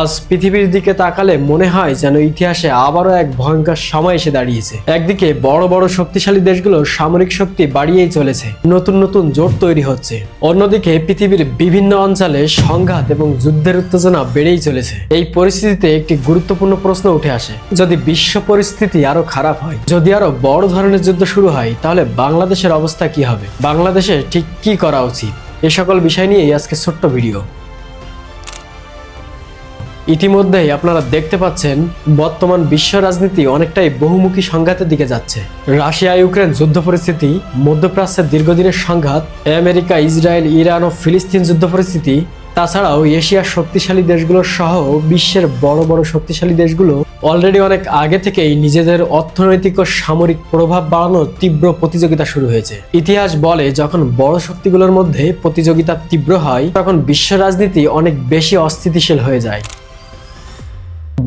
আজ পৃথিবীর দিকে তাকালে মনে হয় যেন ইতিহাসে আবারও এক ভয়ঙ্কর সময় এসে দাঁড়িয়েছে। একদিকে বড় বড় শক্তিশালী দেশগুলো সামরিক শক্তি বাড়িয়েই চলেছে, নতুন নতুন জোট তৈরি হচ্ছে। অন্যদিকে পৃথিবীর বিভিন্ন অঞ্চলে সংঘাত এবং যুদ্ধের উত্তেজনা বেড়েই চলেছে। এই পরিস্থিতিতে একটি গুরুত্বপূর্ণ প্রশ্ন উঠে আসে, যদি বিশ্ব পরিস্থিতি আরো খারাপ হয়, যদি আরো বড় ধরনের যুদ্ধ শুরু হয়, তাহলে বাংলাদেশের অবস্থা কি হবে? বাংলাদেশে ঠিক কি করা উচিত? এ সকল বিষয় নিয়েই আজকে ছোট্ট ভিডিও। ইতিমধ্যেই আপনারা দেখতে পাচ্ছেন বর্তমান বিশ্ব রাজনীতি অনেকটাই বহুমুখী সংঘাতের দিকে যাচ্ছে। রাশিয়া ইউক্রেন যুদ্ধ পরিস্থিতি, মধ্যপ্রাচ্যের দীর্ঘদিনের সংঘাত, আমেরিকা ইসরায়েল ইরান ও ফিলিস্তিন যুদ্ধ পরিস্থিতি, তাছাড়াও এশিয়ার শক্তিশালী দেশগুলো সহ বিশ্বের বড় বড় শক্তিশালী দেশগুলো অলরেডি অনেক আগে থেকেই নিজেদের অর্থনৈতিক ও সামরিক প্রভাব বাড়ানোর তীব্র প্রতিযোগিতা শুরু হয়েছে। ইতিহাস বলে, যখন বড় শক্তিগুলোর মধ্যে প্রতিযোগিতা তীব্র হয়, তখন বিশ্ব রাজনীতি অনেক বেশি অস্থিতিশীল হয়ে যায়।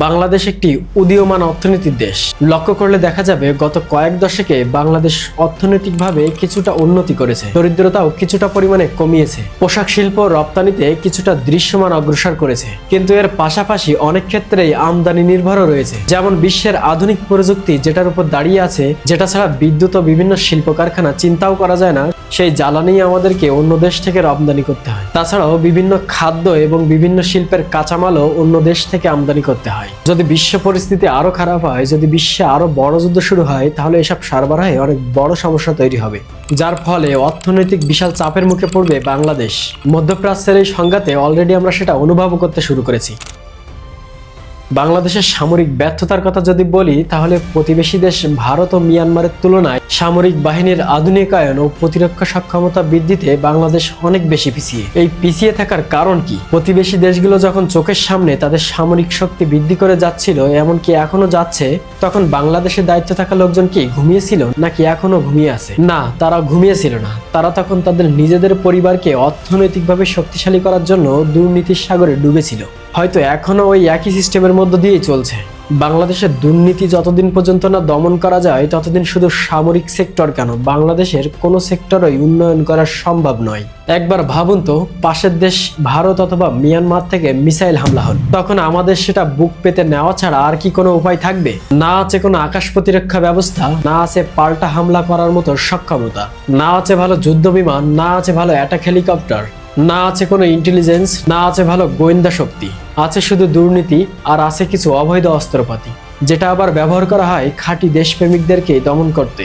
বাংলাদেশ একটি উদীয়মান অর্থনীতির দেশ। লক্ষ্য করলে দেখা যাবে গত কয়েক দশকে বাংলাদেশ অর্থনৈতিকভাবে কিছুটা উন্নতি করেছে, দরিদ্রতাও কিছুটা পরিমাণে কমিয়েছে, পোশাক শিল্প রপ্তানিতে কিছুটা দৃশ্যমান অগ্রসর করেছে। কিন্তু এর পাশাপাশি অনেক ক্ষেত্রেই আমদানি নির্ভরও রয়েছে। যেমন বিশ্বের আধুনিক প্রযুক্তি যেটার উপর দাঁড়িয়ে আছে, যেটা ছাড়া বিদ্যুৎ ও বিভিন্ন শিল্প কারখানা চিন্তাও করা যায় না, সেই জ্বালানি আমাদেরকে অন্য দেশ থেকে রপ্তানি করতে হয়। তাছাড়াও বিভিন্ন খাদ্য এবং বিভিন্ন শিল্পের কাঁচামালও অন্য দেশ থেকে আমদানি করতে হয়। যদি বিশ্ব পরিস্থিতি আরো খারাপ হয়, যদি বিশ্বে আরো বড় যুদ্ধ শুরু হয়, তাহলে এসব সরবরাহে অনেক বড় সমস্যা তৈরি হবে, যার ফলে অর্থনৈতিক বিশাল চাপের মুখে পড়বে বাংলাদেশ। মধ্যপ্রাচ্যের এই সংঘাতে অলরেডি আমরা সেটা অনুভব করতে শুরু করেছি। বাংলাদেশের সামরিক ব্যর্থতার কথা যদি বলি, তাহলে প্রতিবেশী দেশ ভারত ও মিয়ানমারের তুলনায় সামরিক বাহিনীর আধুনিকায়ন ও প্রতিরক্ষা সক্ষমতা বৃদ্ধিতে বাংলাদেশ অনেক বেশি পিছিয়ে। এই পিছিয়ে থাকার কারণ কি? প্রতিবেশী দেশগুলো যখন চোখের সামনে তাদের সামরিক শক্তি বৃদ্ধি করে যাচ্ছিল, এমনকি এখনো যাচ্ছে, তখন বাংলাদেশের দায়িত্ব থাকা লোকজন কি ঘুমিয়েছিল নাকি এখনো ঘুমিয়ে আছে? না, তারা ঘুমিয়েছিল না। তারা তখন তাদের নিজেদের পরিবারকে অর্থনৈতিকভাবে শক্তিশালী করার জন্য দুর্নীতির সাগরে ডুবেছিল। হয়তো এখনো ওই একই সিস্টেমের মধ্য দিয়েই চলছে। বাংলাদেশের দুর্নীতি যতদিন পর্যন্ত না দমন করা যায়, ততদিন শুধু সামরিক সেক্টর কেন, বাংলাদেশের কোনো সেক্টরই উন্নয়ন করা সম্ভব নয়। একবার ভাবুন তো, পাশের দেশ ভারত অথবা মিয়ানমার থেকে মিসাইল হামলা হল, তখন আমাদের সেটা বুক পেতে নেওয়া ছাড়া আর কি কোনো উপায় থাকবে? না আছে কোনো আকাশ প্রতিরক্ষা ব্যবস্থা, না আছে পাল্টা হামলা করার মতো সক্ষমতা, না আছে ভালো যুদ্ধ বিমান, না আছে ভালো অ্যাটাক হেলিকপ্টার, না আছে কোনো ইন্টেলিজেন্স, না আছে ভালো গোয়েন্দা শক্তি। আছে শুধু দুর্নীতি, আর আছে কিছু অবৈধ অস্ত্রপাতি, যেটা আবার ব্যবহার করা হয় খাঁটি দেশপ্রেমিকদেরকে দমন করতে।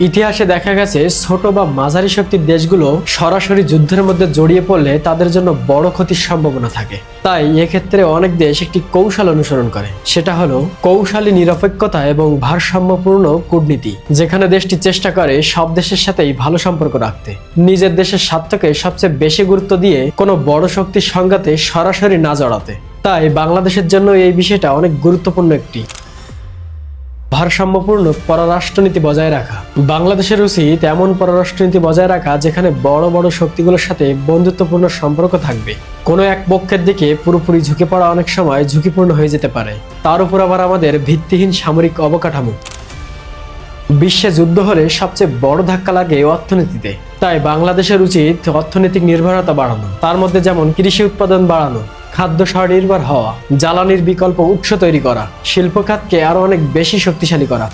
ইতিহাসে দেখা গেছে ছোট বা মাঝারি শক্তির দেশগুলো সরাসরি যুদ্ধের মধ্যে জড়িয়ে পড়লে তাদের জন্য বড় ক্ষতির সম্ভাবনা থাকে। তাই এক্ষেত্রে অনেক দেশ একটি কৌশল অনুসরণ করে, সেটা হলো কৌশলী নিরপেক্ষতা এবং ভারসাম্যপূর্ণ কূটনীতি, যেখানে দেশটি চেষ্টা করে সব দেশের সাথেই ভালো সম্পর্ক রাখতে, নিজের দেশের স্বার্থকে সবচেয়ে বেশি গুরুত্ব দিয়ে কোনো বড় শক্তির সংঘাতে সরাসরি না জড়াতে। তাই বাংলাদেশের জন্য এই বিষয়টা অনেক গুরুত্বপূর্ণ। একটি ভারসাম্যপূর্ণ পররাষ্ট্রনীতি বজায় রাখা। বাংলাদেশের উচিত এমন পররাষ্ট্রনীতি বজায় রাখা যেখানে বড় বড় শক্তিগুলোর সাথে বন্ধুত্বপূর্ণ সম্পর্ক থাকবে। কোনো এক পক্ষের দিকে পুরোপুরি ঝুঁকে পড়া অনেক সময় ঝুঁকিপূর্ণ হয়ে যেতে পারে। তার উপর আবার আমাদের ভিত্তিহীন সামরিক অবকাঠামো। বিশ্বে যুদ্ধ হলে সবচেয়ে বড় ধাক্কা লাগে অর্থনীতিতে। তাই বাংলাদেশের উচিত অর্থনৈতিক নির্ভরতা বাড়ানো, তার মধ্যে যেমন কৃষি উৎপাদন বাড়ানো, খাদ্য স্বনির্ভর হওয়া, জ্বালানির বিকল্প উৎস তৈরি করা, শিল্প খাতকে আরো অনেক বেশি শক্তিশালী করা।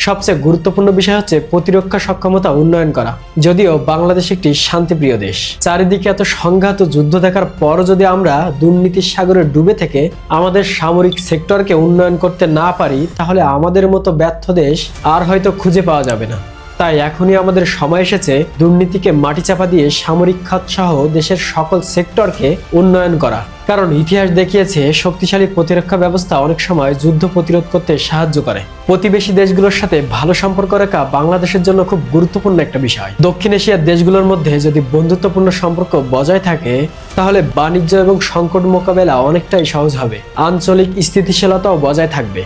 সবচেয়ে গুরুত্বপূর্ণ বিষয় হচ্ছে প্রতিরক্ষা সক্ষমতা উন্নয়ন করা। যদিও বাংলাদেশ একটি শান্তিপ্রিয় দেশ, চারিদিকে এত সংঘাত ও যুদ্ধ দেখার পরও যদি আমরা দুর্নীতির সাগরে ডুবে থেকে আমাদের সামরিক সেক্টরকে উন্নয়ন করতে না পারি, তাহলে আমাদের মতো ব্যর্থ দেশ আর হয়তো খুঁজে পাওয়া যাবে না। তাই এখনই আমাদের সময় এসেছে দুর্নীতিকে মাটি চাপা দিয়ে সামরিক খাত সহ দেশের সকল সেক্টরকে উন্নয়ন করা। কারণ ইতিহাস দেখিয়েছে শক্তিশালী প্রতিরক্ষা ব্যবস্থা অনেক সময় যুদ্ধ প্রতিরোধ করতে সাহায্য করে। প্রতিবেশী দেশগুলোর সাথে ভালো সম্পর্ক রাখা বাংলাদেশের জন্য খুব গুরুত্বপূর্ণ একটা বিষয়। দক্ষিণ এশিয়ার দেশগুলোর মধ্যে যদি বন্ধুত্বপূর্ণ সম্পর্ক বজায় থাকে, তাহলে বাণিজ্য এবং সংকট মোকাবেলা অনেকটাই সহজ হবে, আঞ্চলিক স্থিতিশীলতাও বজায় থাকবে।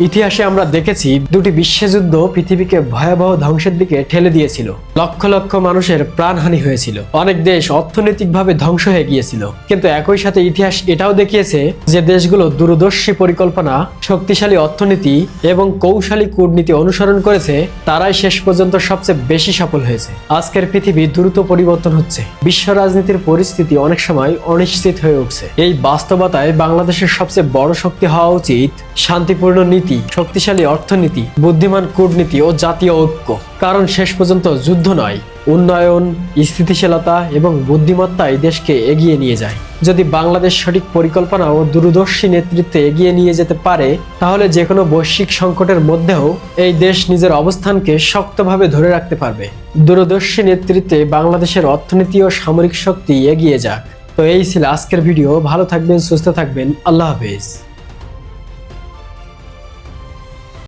ইতিহাসে আমরা দেখেছি দুটি বিশ্বযুদ্ধ পৃথিবীকে ভয়াবহ ধ্বংসের দিকে ঠেলে দিয়েছিল। লক্ষ লক্ষ মানুষের প্রাণহানি হয়েছিল, অনেক দেশ অর্থনৈতিকভাবে ধ্বংস হয়ে গিয়েছিল। কিন্তু একই সাথে ইতিহাস এটাও দেখিয়েছে যে দেশগুলো দূরদর্শী পরিকল্পনা, শক্তিশালী অর্থনীতি এবং কৌশলী কূটনীতি অনুসরণ করেছে, তারাই শেষ পর্যন্ত সবচেয়ে বেশি সফল হয়েছে। আজকের পৃথিবী দ্রুত পরিবর্তন হচ্ছে, বিশ্ব রাজনীতির পরিস্থিতি অনেক সময় অনিশ্চিত হয়ে উঠছে। এই বাস্তবতায় বাংলাদেশের সবচেয়ে বড় শক্তি হওয়া উচিত শান্তিপূর্ণ নীতি, শক্তিশালী অর্থনীতি, বুদ্ধিমান কূটনীতি ও জাতীয় ঐক্য। কারণ শেষ পর্যন্ত যুদ্ধ নয়, উন্নয়ন, স্থিতিশীলতা এবং বুদ্ধিমত্তাই দেশকে এগিয়ে নিয়ে যায়। যদি বাংলাদেশ সঠিক পরিকল্পনা ও দূরদর্শী নেতৃত্বে এগিয়ে নিয়ে যেতে পারে, তাহলে যে কোনো বৈশ্বিক সংকটের মধ্যেও এই দেশ নিজের অবস্থানকে শক্তভাবে ধরে রাখতে পারবে। দূরদর্শী নেতৃত্বে বাংলাদেশের অর্থনীতি ও সামরিক শক্তি এগিয়ে যাক। তো এই ছিল আজকের ভিডিও। ভালো থাকবেন, সুস্থ থাকবেন, আল্লাহ হাফেজ।